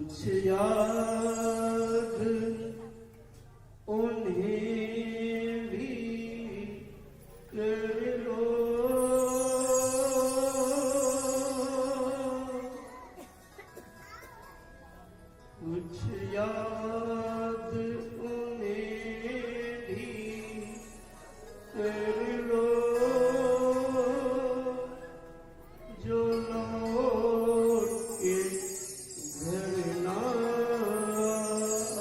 कुछ याद उन्हें भी कर लो, कुछ याद उन्हें भी कर लो, जो लौट के घर ना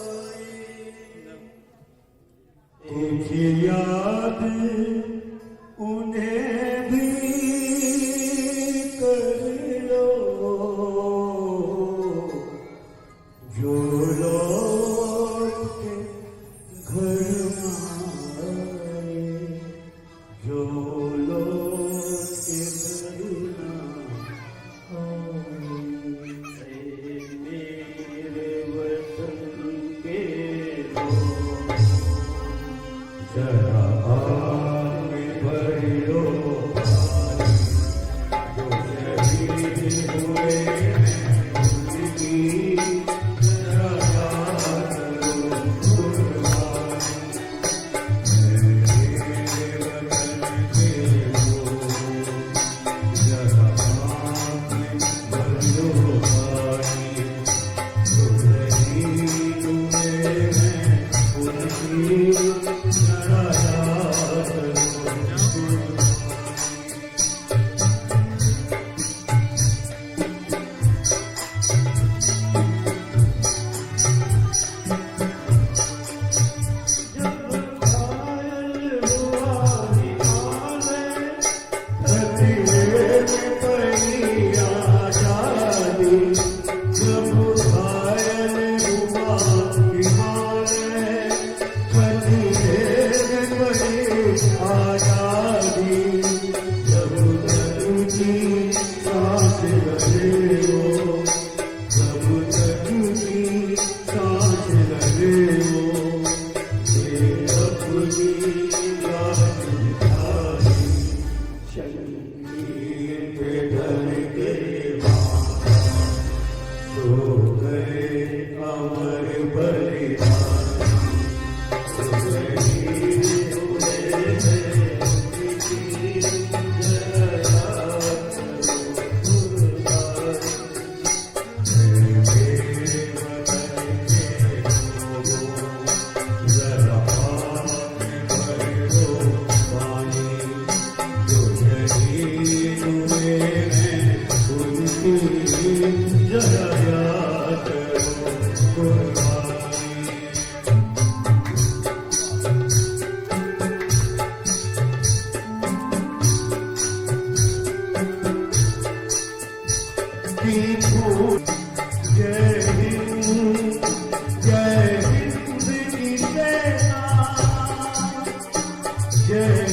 आए। कुछ याद उन्हें भी कर लो, जो लौट के घर ना आए, जो लौट के घर ना आए। मेरे वतन के लोग जरा आग भर लो, जो शहीद हुए उनकी जरा याद करो कुर्बानी। मेरे वतन के लोग जरा आग भर लो पानी, जो शहीद हुए हैं उनकी जरा याद करो जय